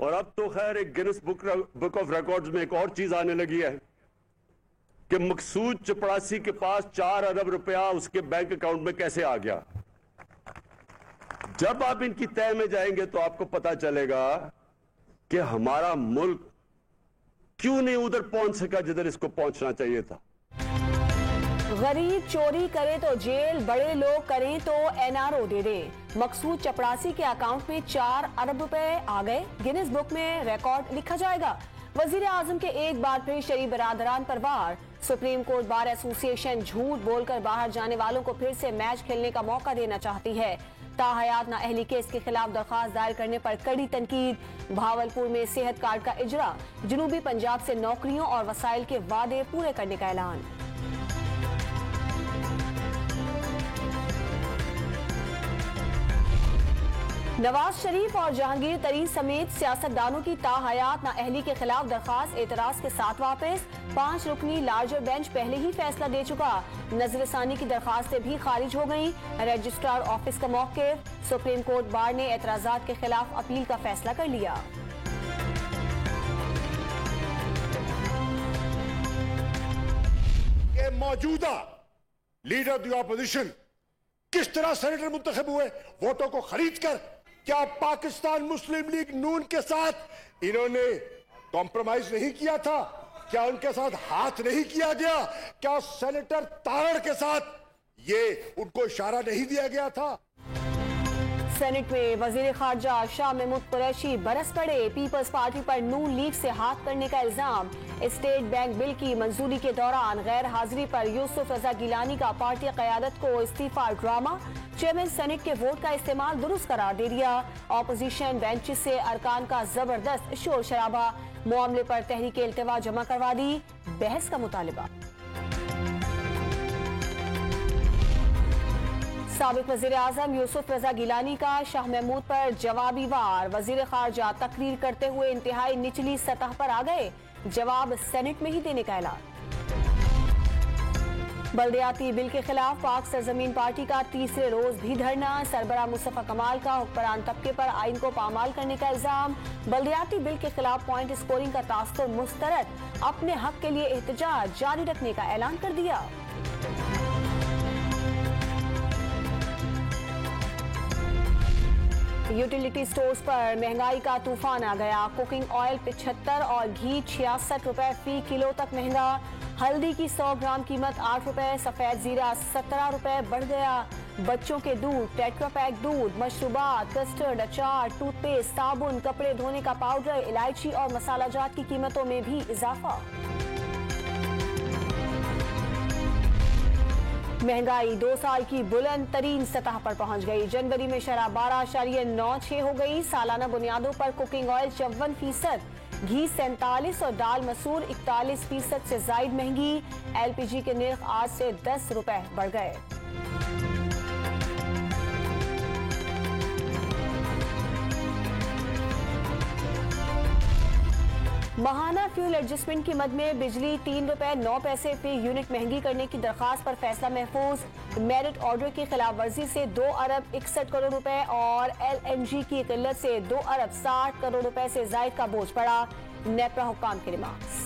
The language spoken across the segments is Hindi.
और अब तो खैर एक गिनीज बुक ऑफ रिकॉर्ड्स में एक और चीज आने लगी है कि मकसूद चपड़ासी के पास 4 अरब रुपया उसके बैंक अकाउंट में कैसे आ गया। जब आप इनकी तय में जाएंगे तो आपको पता चलेगा कि हमारा मुल्क क्यों नहीं उधर पहुंच सका जिधर इसको पहुंचना चाहिए था। गरीब चोरी करे तो जेल, बड़े लोग करें तो एनआरओ दे दे। मकसूद चपड़ासी के अकाउंट में 4 अरब रुपए आ गए, गिनीज बुक में रिकॉर्ड लिखा जाएगा। वजीर आजम के एक बार फिर शरीफ बरादरान पर वार। सुप्रीम कोर्ट बार एसोसिएशन झूठ बोलकर बाहर जाने वालों को फिर से मैच खेलने का मौका देना चाहती है। ताहयात नाअहली केस के खिलाफ दरखास्त दायर करने पर कड़ी तनकीद। भावलपुर में सेहत कार्ड का इजरा, जनूबी पंजाब से नौकरियों और वसाइल के वादे पूरे करने का ऐलान। नवाज शरीफ और जहांगीर तरीन समेत सियासतदानों की ताहयात नाअहली के खिलाफ दरखास्त एतराज के साथ वापस। 5 रुकनी लार्जर बेंच पहले ही फैसला दे चुका। नजरसानी की दरखास्तें भी खारिज हो गईं। रजिस्ट्रार ऑफिस का मौकिफ। सुप्रीम कोर्ट बार ने एतराजात के खिलाफ अपील का फैसला कर लिया। मौजूदा लीडर ऑफ द ऑपोजिशन किस तरह सेनेटर मुंतखब हुए वोटों को खरीद कर। क्या पाकिस्तान मुस्लिम लीग नून के साथ इन्होंने कॉम्प्रोमाइज नहीं किया था? क्या उनके साथ हाथ नहीं किया गया? क्या सेनेटर तारड़ के साथ ये उनको इशारा नहीं दिया गया था? सेनेट में वजीर खारजा शाह महमूद कुरैशी बरस पड़े। पीपल्स पार्टी पर नून लीग से हाथ करने का इल्जाम। स्टेट बैंक बिल की मंजूरी के दौरान गैर हाजिरी पर यूसुफ रजा गिलानी का पार्टी क़यादत को इस्तीफा ड्रामा। चेयरमैन सेनेट के वोट का इस्तेमाल दुरुस्त करार दे दिया। ऑपोजिशन बेंचेस से अरकान का जबरदस्त शोर शराबा। मामले पर तहरीक इल्तिवा जमा करवा दी। बहस का मुतालिबा। साबिक वजीर आजम यूसुफ रजा गिलानी का शाह महमूद पर जवाबी वार। वजीर खारजा तकरीर करते हुए इंतहाई निचली सतह पर आ गए। जवाब सेनेट में ही देने का ऐलान। बल्दियाती बिल के खिलाफ पाक सरजमीन पार्टी का तीसरे रोज भी धरना। सरबराह मुस्तफा कमाल का हुक्मरान तबके पर आइन को पामाल करने का इल्जाम। बल्दियाती बिल के खिलाफ पॉइंट स्कोरिंग का तासुर मुस्तरद। अपने हक के लिए एहतजाज जारी रखने का ऐलान कर दिया। यूटिलिटी स्टोर्स पर महंगाई का तूफान आ गया। कुकिंग ऑयल 75 और घी 66 रुपए फी किलो तक महंगा। हल्दी की 100 ग्राम कीमत 8 रुपए। सफेद जीरा 17 रुपए बढ़ गया। बच्चों के दूध, टेट्रा पैक दूध, मशरूबात, कस्टर्ड, अचार, टूथपेस्ट, साबुन, कपड़े धोने का पाउडर, इलायची और मसाला जात की कीमतों में भी इजाफा। महंगाई 2 साल की बुलंद तरीन सतह पर पहुंच गई। जनवरी में शराब 12.96 हो गई। सालाना बुनियादों पर कुकिंग ऑयल 54%, घी 47 और दाल मसूर 41% से जायद महंगी। एलपीजी के निर्ख आज से 10 रुपए बढ़ गए। माहाना फ्यूल एडजस्टमेंट की मद में बिजली 3 रुपए 9 पैसे फी यूनिट महंगी करने की दरखास्त पर फैसला महफूज। मेरिट ऑर्डर की खिलाफ वर्जी से 2 अरब 61 करोड़ रुपए और एलएनजी की किल्लत से 2 अरब 60 करोड़ रुपए से जायद का बोझ पड़ा। नेपरा हुक्काम की रिमार्क्स।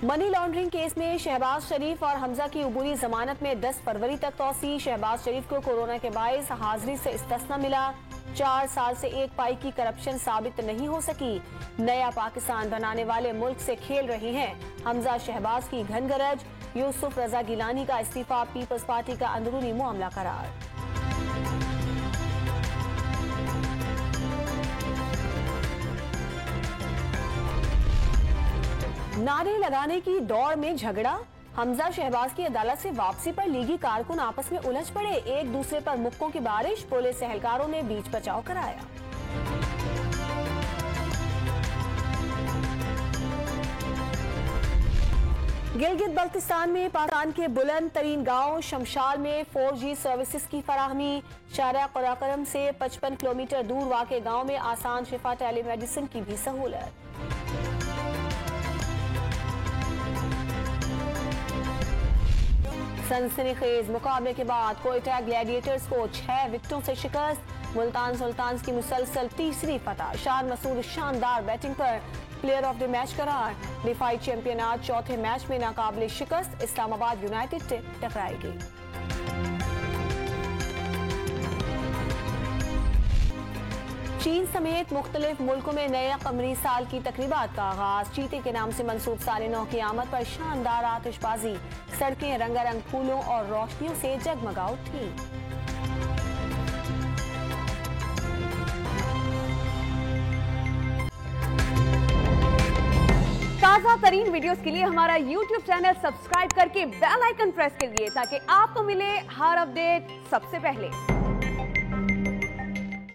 मनी लॉन्ड्रिंग केस में शहबाज शरीफ और हमजा की अबूरी जमानत में 10 फरवरी तक तौसी। शहबाज शरीफ को कोरोना के बायस हाजिरी से इस्तिस्ना मिला। 4 साल से 1 पाई की करप्शन साबित नहीं हो सकी। नया पाकिस्तान बनाने वाले मुल्क से खेल रहे हैं। हमजा शहबाज की घनगरज। यूसुफ रजा गिलानी का इस्तीफा पीपल्स पार्टी का अंदरूनी मामला करार। नारे लगाने की दौड़ में झगड़ा। हमजा शहबाज की अदालत से वापसी पर लीगी कारकुन आपस में उलझ पड़े। एक दूसरे पर मुक्कों की बारिश। पुलिस एहलकारों ने बीच बचाव कराया। गिलगित बल्तिस्तान में पाकिस्तान के बुलंद तरीन गांव शमशाल में 4G सर्विसेज की फराहमी। शारिया कराकरम से 55 किलोमीटर दूर वाक़े गांव में आसान शिफा टेलीमेडिसिन की भी सहूलत। सनसनीखेज मुकाबले के बाद कोयटा ग्लैडिएटर्स को 6 विकेटों से शिकस्त। मुल्तान सुल्तान्स की मुसलसल तीसरी फतह। शान मसूद शानदार बैटिंग पर प्लेयर ऑफ द मैच करार। डिफाई चैंपियन चौथे मैच में नाकाबिले शिकस्त इस्लामाबाद यूनाइटेड से टकराएगी। चीन समेत मुख्तलिफ मुल्कों में नए कमरी साल की तकरीबात का आगाज। चीते के नाम से मंसूब साल नौ की आमद पर शानदार आतिशबाजी। सड़कें रंगारंग फूलों और रोशनियों से जगमगा उठी। ताज़ा तरीन वीडियोस के लिए हमारा YouTube चैनल सब्सक्राइब करके बेल आइकन प्रेस कीजिए ताकि आपको मिले हर अपडेट सबसे पहले।